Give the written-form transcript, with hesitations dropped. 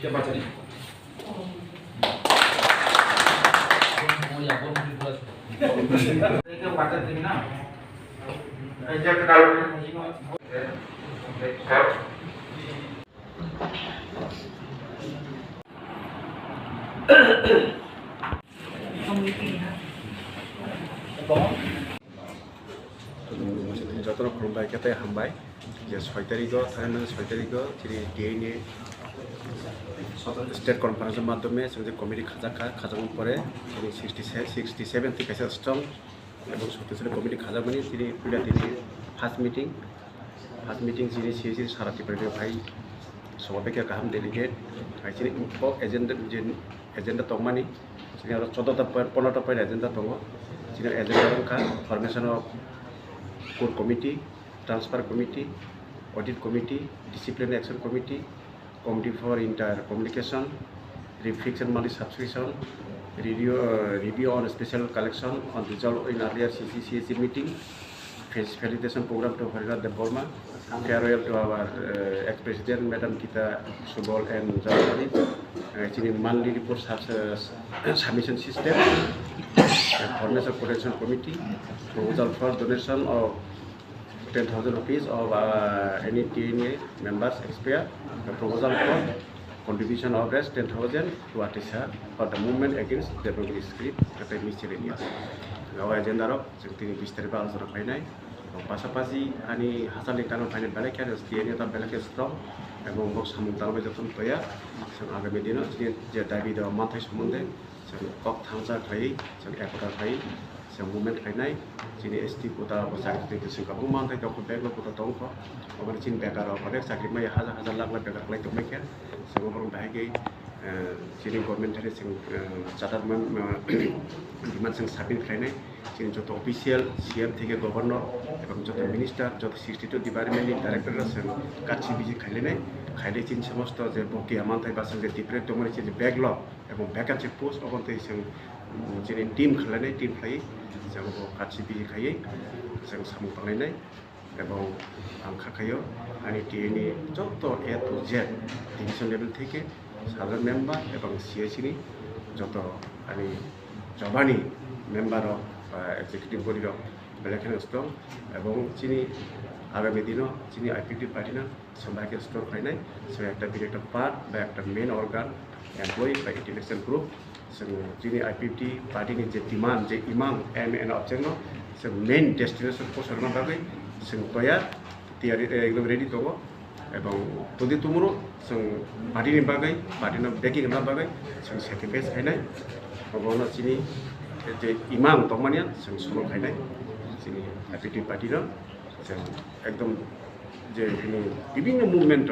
Jabatan ini. Mereka baca terminal. Kerja ke dalam যতটা খুলুমবাই কেতে হামবাই যে 6 তারিখও থাকেন 6 তারিখও যিনি ডিএনএ স্টেট কনফারেন্সের মাধ্যমে যে কমিটি খাজানোর পরে তিনি 67 থেকে স্ট্রং এবং 77 কমিটি খাজামানি তিনি পুরা তিনি ফার্স্ট মিটিং যিনি সিএসি সারাটি পারে ভাই সবাইকে গাহাম ডেলিগেট যিনি এজেন্ডা তংমানি যিনি আরো 14টা পয়েন্ট 15টা পয়েন্ট এজেন্ডা দङ যিনি এজেন্ডা দंखा formation of core committee transfer committee audit committee disciplinary action committee committee for inter communication reflection মানি subscription review on special collection on result in earlier CCCSC meeting, facilitation program to Harinath Dev Burma, farewell to our ex-president Madam Gita Subol and Jawahari, actually monthly report submission system, formation protection committee, proposal for donation of 10,000 rupees of any TNA members expire, the proposal for contribution of rest 10,000 to Atisa for the movement against democratic script that miscellaneous. Our agenda of the Vistarba also finite. পাশাপাশি আমি Hasan লিটানোর final বেলাকে স্টিএনএ তার বেলাকে strong এবং সামুদ্রামে যখন তৈয়া আগামী দিনও যে দাবি দেওয়া মাথায় সম্বন্ধে কক থামসা খাই একতা খাই মুভমেন্ট খাইनाय যিনি এসটি কোটা চাকরি থেকে গাবো মানथाय दखौ बेगल कोटा दंख अबे चिन बेकार अबे चाकरि माय हाजार हाजार लाख लाख बेकार खालाय दंनायखे जों बरं बाहायगै चिनि गभर्नमेन्टनि जों चार्टारमेन डिमान्ड जों साबमिट खालायनाय जों जत अफिसियेल सीएम থেকে गभर्नर এবং যত মিনিস্টার যত 62 ডিপার্টমেন্টनि डाइरेक्टरরা जों কাছি বিজি খাইলে চিন সমস্ত যে বকি আমানथाय বাসন যে ডিপ্রেট দমনি যে ব্যাকলগ এবং ভ্যাকেন্সি পোস্ট অবন্थाय जों जेरै टीम खालायनाय टीम खायो जों खाथि बिजि खायो जों सामु बानायनाय এবং आंखाखायो आंनि टीएनि যত ए टू जेड डिविजन लेवल থেকে সাধারণ মেম্বার এবং সিএসিনি যত আমি জবানি মেম্বার অফ এক্সিকিউটিভ বডির বেলেখানে স্ট্রং এবং চিনি আগামী দিনও চিনি আইপিটি পার্টিনা সবাইকে স্ট্রং খাইনায় সে একটা একটা পার্ট বা একটা মেন অর্গান এমপ্লয়ি বা ইন্টেলেকচুয়াল গ্রুপ जों जोंनि आईपीएफटी पार्टीनि जे डिमान्ड जे इमां एम एन अबजेक्ट जों मेन डेस्टिनेशन फसरनो बागै जों तैयारी एकदम रेडी दङ এবং যদি तुमरो जों पार्टीनि बागै पार्टीनो बेकिं होना बागै जों सेक्रिफाइस खायनाय अबनो चिनि जे इमां दंमानिया जों सनो खायनाय जोंनि आईपीएफटी पार्टीनो जों एकदम जे বিভিন্ন मुभमेन्ट